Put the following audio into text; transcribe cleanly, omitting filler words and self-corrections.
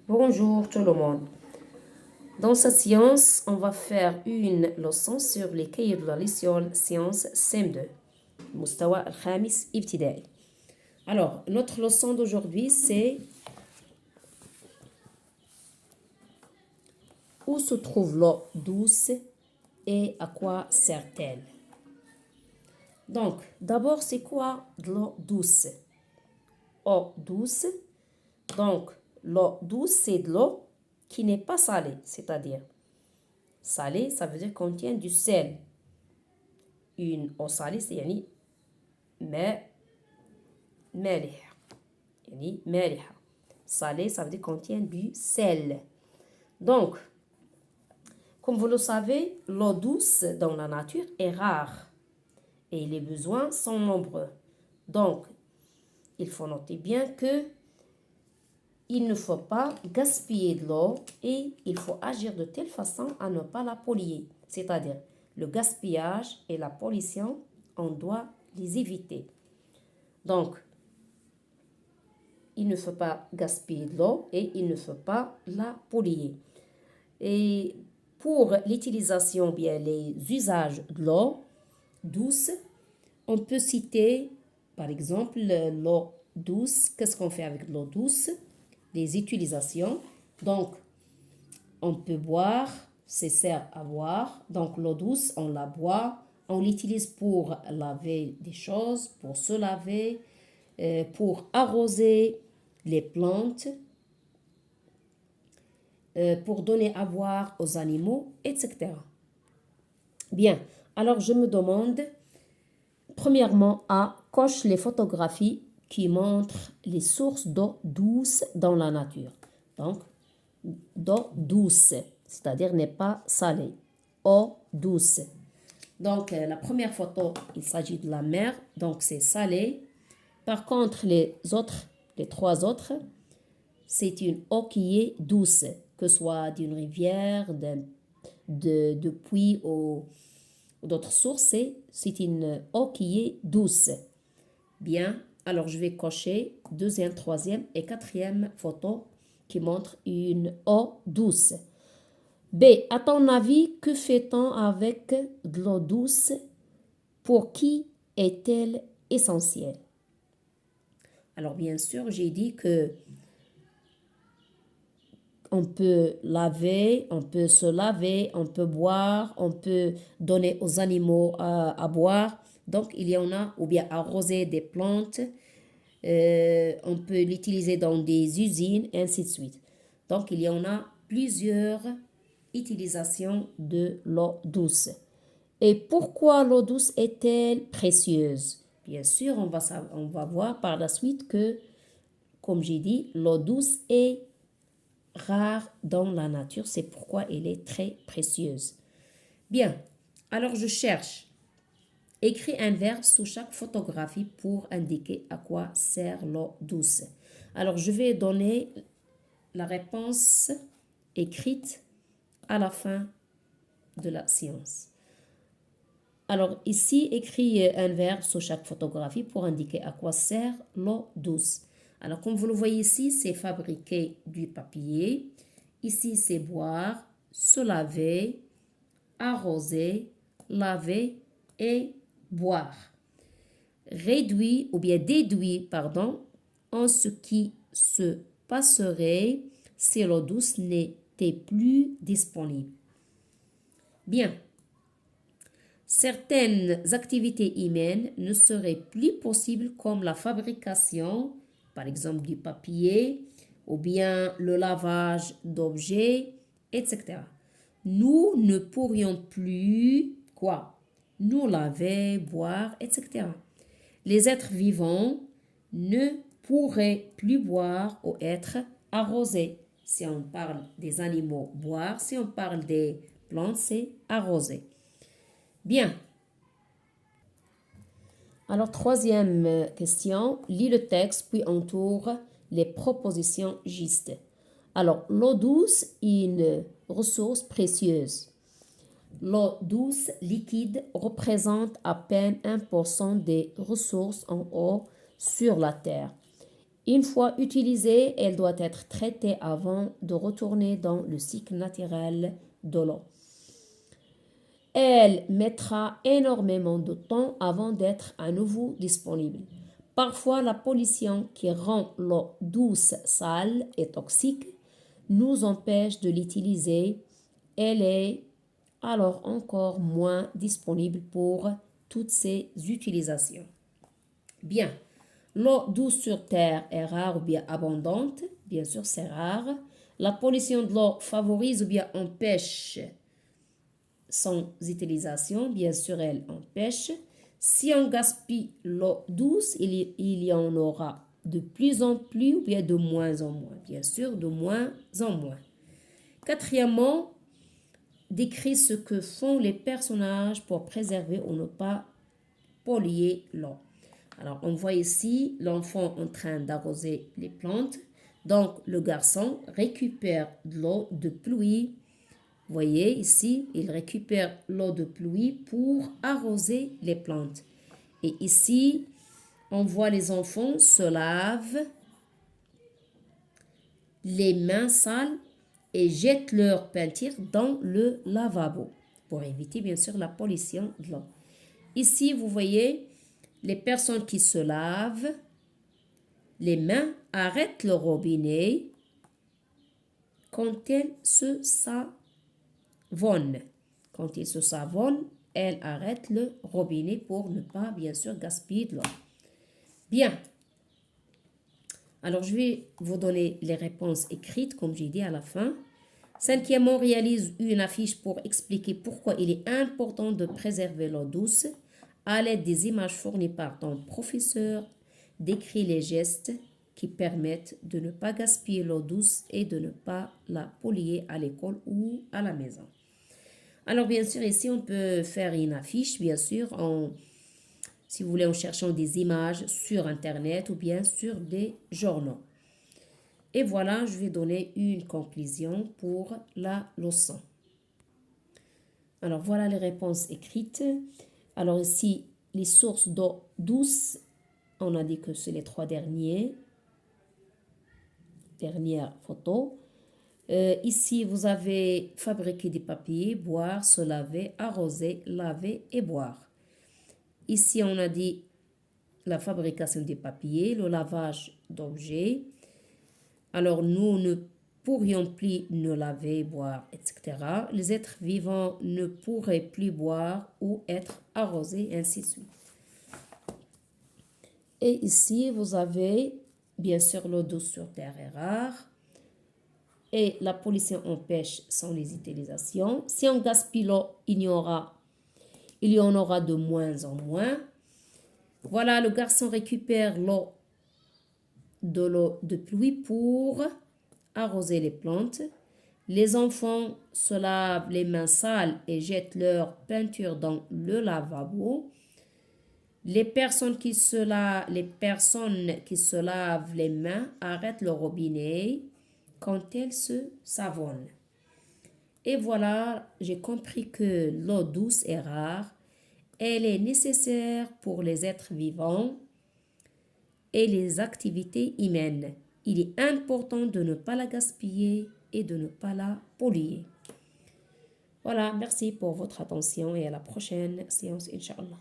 Bonjour tout le monde. Dans cette séance, on va faire une leçon sur les cahiers de la licence sciences CM2, Mustawa al-Khamis Ibtida'i. Alors, notre leçon d'aujourd'hui, c'est où se trouve l'eau douce et à quoi sert-elle? Donc, d'abord, c'est quoi de l'eau douce? Eau douce. Donc, l'eau douce, c'est de l'eau qui n'est pas salée, c'est-à-dire salée, ça veut dire contient du sel. Une eau salée, c'est يعني ماء مالح يعني مالحة. Salé, ça veut dire contient du sel. Donc, comme vous le savez, l'eau douce dans la nature est rare et les besoins sont nombreux. Donc, il faut noter bien que il ne faut pas gaspiller de l'eau et il faut agir de telle façon à ne pas la polluer. C'est-à-dire, le gaspillage et la pollution, on doit les éviter. Donc, il ne faut pas gaspiller de l'eau et il ne faut pas la polluer. Et pour l'utilisation, bien les usages de l'eau douce, on peut citer par exemple l'eau douce. Qu'est-ce qu'on fait avec l'eau douce? Les utilisations. Donc, on peut boire, c'est sert à boire. Donc, l'eau douce, on la boit. On l'utilise pour laver des choses, pour se laver, pour arroser les plantes, pour donner à boire aux animaux, etc. Bien, alors je me demande, premièrement, coche les photographies qui montrent les sources d'eau douce dans la nature. Donc, d'eau douce, c'est-à-dire n'est pas salée. Eau douce. Donc, la première photo, il s'agit de la mer, donc c'est salé. Par contre, les trois autres, c'est une eau qui est douce, que ce soit d'une rivière, de puits ou d'autres sources, c'est une eau qui est douce. Bien, alors je vais cocher deuxième, troisième et quatrième photo qui montre une eau douce. B, à ton avis, que fait-on avec de l'eau douce? Pour qui est-elle essentielle? Alors bien sûr, j'ai dit que on peut laver, on peut se laver, on peut boire, on peut donner aux animaux à boire. Donc, il y en a, ou bien arroser des plantes. On peut l'utiliser dans des usines, et ainsi de suite. Donc, il y en a plusieurs utilisations de l'eau douce. Et pourquoi l'eau douce est-elle précieuse? Bien sûr, on va voir par la suite que, comme j'ai dit, l'eau douce est rare dans la nature, c'est pourquoi elle est très précieuse. Bien, alors je cherche. Écris un verbe sous chaque photographie pour indiquer à quoi sert l'eau douce. Alors je vais donner la réponse écrite à la fin de la séance. Alors ici, écris un verbe sous chaque photographie pour indiquer à quoi sert l'eau douce. Alors comme vous le voyez ici, c'est fabriquer du papier. Ici, c'est boire, se laver, arroser, laver et boire. Réduit ou bien déduit, pardon, en ce qui se passerait si l'eau douce n'était plus disponible. Bien. Certaines activités humaines ne seraient plus possibles comme la fabrication, par exemple du papier, ou bien le lavage d'objets, etc. Nous ne pourrions plus, quoi? Nous laver, boire, etc. Les êtres vivants ne pourraient plus boire ou être arrosés. Si on parle des animaux, boire. Si on parle des plantes, c'est arroser. Bien. Alors, troisième question, lis le texte puis entoure les propositions justes. Alors, l'eau douce est une ressource précieuse. L'eau douce liquide représente à peine 1% des ressources en eau sur la Terre. Une fois utilisée, elle doit être traitée avant de retourner dans le cycle naturel de l'eau. Elle mettra énormément de temps avant d'être à nouveau disponible. Parfois, la pollution qui rend l'eau douce, sale et toxique nous empêche de l'utiliser. Elle est alors encore moins disponible pour toutes ces utilisations. Bien, l'eau douce sur Terre est rare ou bien abondante. Bien sûr, c'est rare. La pollution de l'eau favorise ou bien empêche son utilisation. Bien sûr, elle empêche. Si on gaspille l'eau douce, il y en aura de plus en plus ou bien de moins en moins. Bien sûr, de moins en moins. Quatrièmement, décrit ce que font les personnages pour préserver ou ne pas polluer l'eau. Alors, on voit ici l'enfant en train d'arroser les plantes. Donc, le garçon récupère de l'eau de pluie. Vous voyez ici, il récupère l'eau de pluie pour arroser les plantes. Et ici, on voit les enfants se lavent les mains sales et jettent leur peinture dans le lavabo pour éviter bien sûr la pollution de l'eau. Ici, vous voyez les personnes qui se lavent les mains, arrêtent le robinet quand elles se savonnent. Quand ils se savonnent, elles arrêtent le robinet pour ne pas bien sûr gaspiller de l'eau. Bien. Alors, je vais vous donner les réponses écrites, comme j'ai dit à la fin. Cinquièmement, réalise une affiche pour expliquer pourquoi il est important de préserver l'eau douce. À l'aide des images fournies par ton professeur, décris les gestes qui permettent de ne pas gaspiller l'eau douce et de ne pas la polluer à l'école ou à la maison. Alors, bien sûr, ici, on peut faire une affiche, bien sûr, si vous voulez, en cherchant des images sur Internet ou bien sur des journaux. Et voilà, je vais donner une conclusion pour la leçon. Alors, voilà les réponses écrites. Alors ici, les sources d'eau douce, on a dit que c'est les trois dernières photos. Ici, vous avez fabriqué des papiers, boire, se laver, arroser, laver et boire. Ici, on a dit la fabrication des papiers, le lavage d'objets. Alors, nous ne pourrions plus nous laver, boire, etc. Les êtres vivants ne pourraient plus boire ou être arrosés, ainsi de suite. Et ici, vous avez, bien sûr, l'eau douce sur Terre est rare. Et la pollution empêche son utilisation. Si on gaspille l'eau, il y en aura de moins en moins. Voilà, le garçon récupère l'eau de pluie pour arroser les plantes. Les enfants se lavent les mains sales et jettent leur peinture dans le lavabo. Les personnes qui se lavent les mains arrêtent le robinet quand elles se savonnent. Et voilà, j'ai compris que l'eau douce est rare. Elle est nécessaire pour les êtres vivants et les activités humaines. Il est important de ne pas la gaspiller et de ne pas la polluer. Voilà, merci pour votre attention et à la prochaine séance, Inch'Allah.